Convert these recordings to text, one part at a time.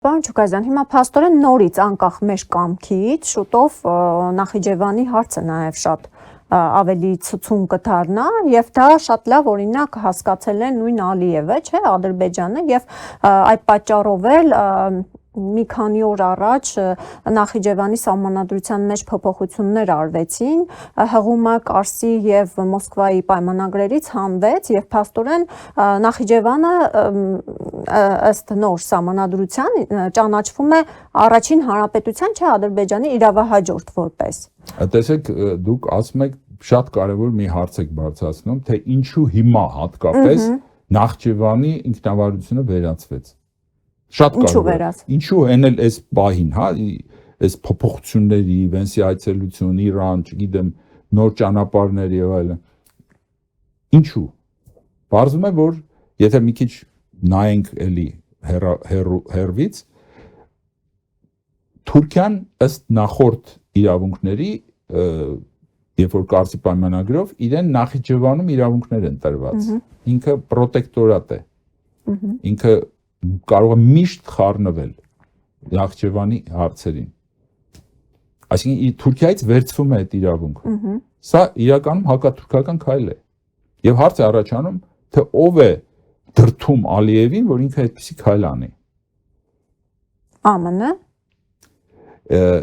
Պարոն Չուկազյան, հիմա փաստորեն նորից անկախ մեր կամքից շուտով Նախիջևանի հարցը նաև շատ ավելի ցուցում կդառնա եւ դա շատ լավ օրինակ հասկացել է նույն Ալիևը, չէ, Ադրբեջանը եւ այդ պատճառով էլ մի քանի օր առաջ Նախիջևանի սահմանադրության մեջ փոփոխություններ արվեցին, հղումը Կարսի եւ Մոսկվայի պայմանագրերից հանվեց եւ փաստորեն Նախիջևանը ըստ նոր սահմանադրության ճանաչվում է առաջին հանրապետության, չէ, Ադրբեջանի իրավահաջորդ որպես։ Տեսեք, դուք ասում եք շատ կարևոր մի հարց եք բարձրացնում, թե ինչու հիմա հատկապես Նախիջևանի ինքնավարությունը վերացվեց։ Շատ կարևոր։ Ինչու են էլ այս պահին, հա, այս փոփոխությունների, Վենսի այցելություն, Իրան, չգիտեմ, նոր ճանապարհներ եւ այլն։ Ինչու։ Պարզվում է, որ եթե մի քիչ նայենք էլի հերվից, Թուրքիան ըստ նախորդ իրավունքների, երբ որ Կարսի պայմանագրով, իրեն Նախիջևանում իրավունքներ են տրված։ Ինքը պրոտեկտորատ է։ Ինքը կարող է միշտ խառնվել Նախիջևանի հարցերին։ Այսինքն Թուրքիայից վերցվում է այդ իրավունքը։ Սա իրականում հակաթուրքական քայլ է։ Եվ հարց է առաջանում, թե ով է դրդում Ալիևին, որ ինքը այդպիսի քայլ անի։ ԱՄՆ-ը։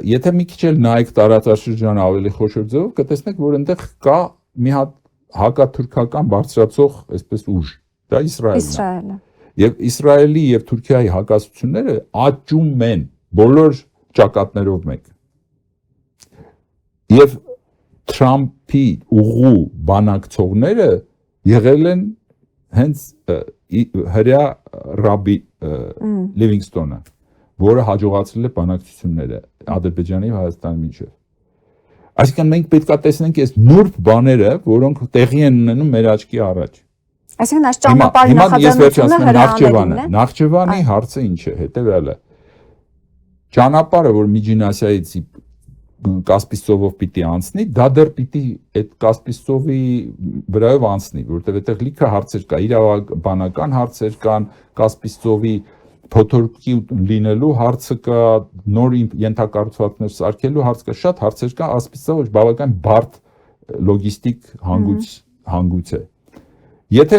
Եթե մի քիչ էլ նայեք տարածաշրջանը ավելի խոշոր ձևով, կտեսնեք, որ այնտեղ կա մի հատ հակաթուրքական բարձրացող, այսպես ուժ, դա Իսրայելն է։ Եվ Իսրայելի եւ Թուրքիայի հակասությունները աճում են բոլոր ճակատներով մեկ։ Եվ Թրամփի ուղու բանակցողները եղել են հենց հրյա Ռաբի Լիվինգստոնը, որը հաջողացրել է բանակցությունները Ադրբեջանի եւ Հայաստանի միջեւ։ Այսինքն մենք պետք է տեսնենք այս նուրբ բաները, որոնք տեղի են ունենում մեր աչքի առաջ։ Այսինքն այս ճանապարհի նախաձեռնությունը հրահանգելն է։ Նախիջևանի հարցը ինչ է, հետեւյալը։ Ճանապարհը, որ Միջին Ասիայից Կասպից ծովով պիտի անցնի, դա դեռ պիտի այդ Կասպից ծովի վրայով անցնի, որովհետև այդտեղ լիքը հարցեր կա, իրավաբանական հարցեր կան, Կասպից ծովի փոթորկի լինելու հարցը կա, նոր ենթակառուցվածքներ սարքելու հարց կա, շատ հարցեր կա, Կասպից ծովը բավական բարդ լոգիստիկ հանգույց է։ Եթե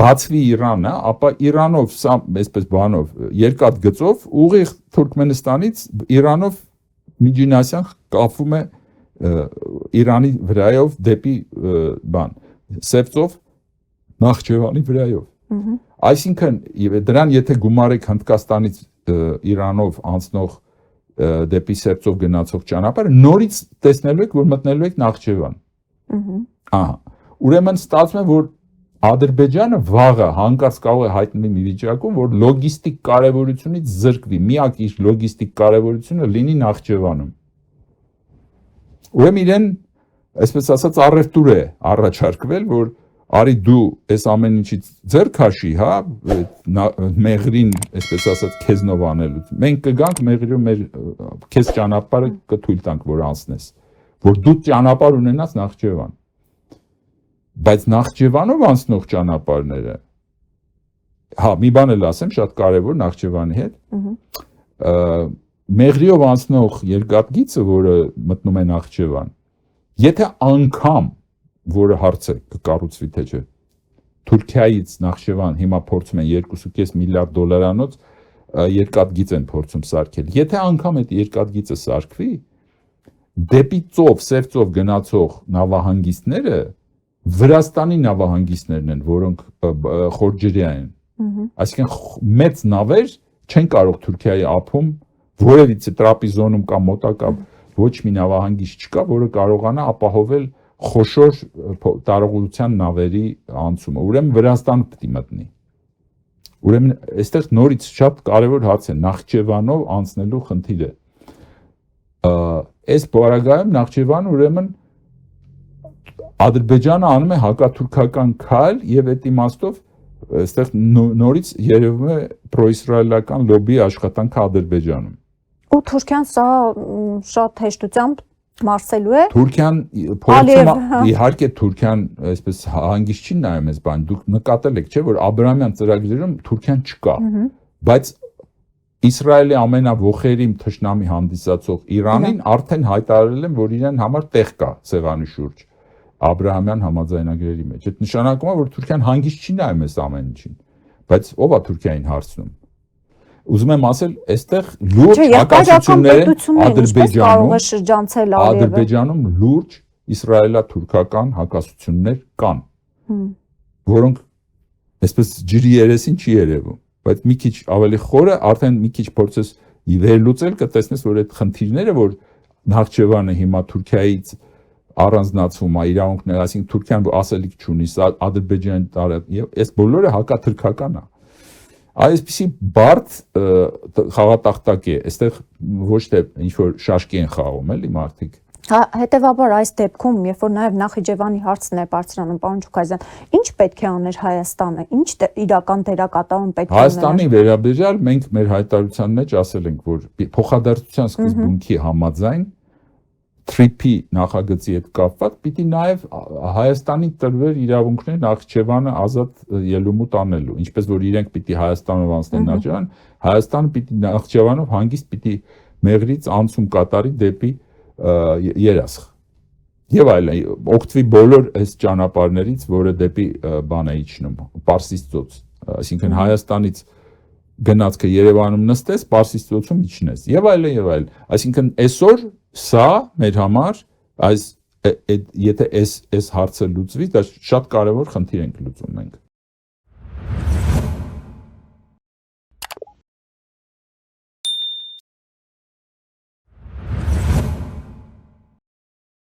բացվի Իրանը, ապա Իրանով, սա այսպես բանով, երկաթ գծով, ուղիղ Թուրքմենստանից Իրանով Միջին Ասիան կապվում է Իրանի վրայով դեպի բան, Սևծով Նախիջևանի վրայով։ Այսինքն դրան եթե գումարեք Հնդկաստանից Իրանով անցնող դեպի Սևծով գնացող ճանապարհը, նորից տեսնելու եք, որ մտնելու եք Նախիջևան։ Ահա։ Ուրեմն ստացվում է, որ Ադրբեջանը վաղը հանկարծ կարող է հայտնվի մի վիճակում, որ լոգիստիկ կարևորությունից զրկվի, միակ իր լոգիստիկ կարևորությունը լինի Նախիջևանում։ Ուրեմն իրեն, այսպես ասած, առևտուր է առաջարկվել, որ արի դու այս ամեն ինչից ձեռ քաշի, հա, մեղրին, այսպես ասած, քեզնով անելու։ Մենք կգանք մեղրով մեր քեզ ճանապարհը կթույլ տանք, որ անցնես, որ դու ճանապարհ ունենաս Նախիջևան։ Բայց Նախիջևանով անցնող ճանապարհները, հա, մի բան էլ ասեմ, շատ կարևոր Նախիջևանի հետ, մեղրիով անցնող երկաթգիծը, որը մտնում է Նախիջևան, եթե անգամ, որը հարցը կկառուցվի թե չէ, Թուրքիայից Նախիջևան հիմա փորձում են 2.5 միլիարդ դոլարանոց երկաթգիծ են փորձում սարքել, եթե անգամ այդ երկաթգիծը սարքվի, դեպի ծով, Սևծով գնացող նավահանգիստները Վրաստանի նավահանգիստներն են, որոնք խորջրյա են։ Այսինքն մեծ նավեր չեն կարող Թուրքիայի ափում որևիցե տրապիզոնում կամ մոտակա ոչ մի նավահանգիստ չկա, որը կարողանա ապահովել խոշոր տարողության նավերի անցումը։ Ուրեմն Վրաստանը պետք է մտնի։ Ուրեմն այստեղ նորից շատ կարևոր հարց է Նախիջևանով անցնելու խնդիրը։ Այս բaragայում Նախիջևանը ուրեմն Ադրբեջանը անում է հակաթուրքական քայլ եւ այդ իմաստով այստեղ նորից երևում է պրոիսրայելական լոբի աշխատանքը Ադրբեջանում։ Ու Թուրքիան սա շատ հեշտությամբ մարսելու է։ Թուրքիան փորձում է, իհարկե Թուրքիան այսպես հանգիստ չի նայում այս բան, դուք նկատել եք, չէ՞, որ Աբրամյան ծրագրերում Թուրքիան չկա, բայց Իսրայելի ամենաողերիմ թշնամի հանդիսացող Իրանին արդեն հայտարարել են, որ իրեն համար տեղ կա սեղանի շուրջ Աբրահամյան համաձայնագրերի մեջ։ Այդ նշանակում է, որ Թուրքիան հանգիստ չի նայում այս ամեն ինչին, բայց ով է Թուրքիային հարցնում։ Ուզում եմ ասել, այստեղ լուրջ հակասություններ են Ադրբեջանում լուրջ իսրայելա-թուրքական հակասություններ կան, որոնք այսպես ջրի երեսին չի երևում, բայց մի քիչ ավելի խորը արդեն մի քիչ փորձես վերլուծել կտեսնես, որ այդ խնդիրները, որ Նախճեվանը հիմա Թուրքիայից առանձնացվում է իրավունքներ, այսինքն Թուրքիան ասելիք չունի, սա Ադրբեջանի տարածք եւ այս բոլորը հակաթուրքական է։ Այսպիսի բարդ խաղատախտակ է, այստեղ ոչ թե ինչ որ շաշկի են խաղում, էլի մարդիկ։ Հետևաբար այս դեպքում, երբ որ նաև Նախիջևանի հարցն է բարձրանում, պարոն Ջուկասյան, ինչ պետք է աներ Հայաստանը, ինչ իրական դերակատարում պետք է ուներ։ Հայաստանի վերաբերյալ մենք մեր հայտարարության մեջ ասել ենք, որ փոխադարձության սկզբունքի համաձայն TRIP-ի նախագծի հետ կապված պիտի նաև Հայաստանի տրվեր իրավունքներ Նախիջևանը ազատ ելումուտ անելու, ինչպես որ իրենք պիտի Հայաստանով անցնեն Նախիջևան, Հայաստանը պիտի Նախիջևանով հանգիստ պիտի մեղրից անցում կատարի դեպի երասխ։ Եվ այլն, օգտվի բոլոր այս ճանապարհներից, որը դեպի բան է իջնում, Պարսից ծոց, այսինքն Հայաստանից գնացքը Երևանում նստես, Պարսից ծոցում իջնես, եւ այլն եւ այլն։ Այսինքն այսօր սա մեր համար եթե այս հարցը լուծվի, դա շատ կարևոր խնդիր ենք լուծում մենք։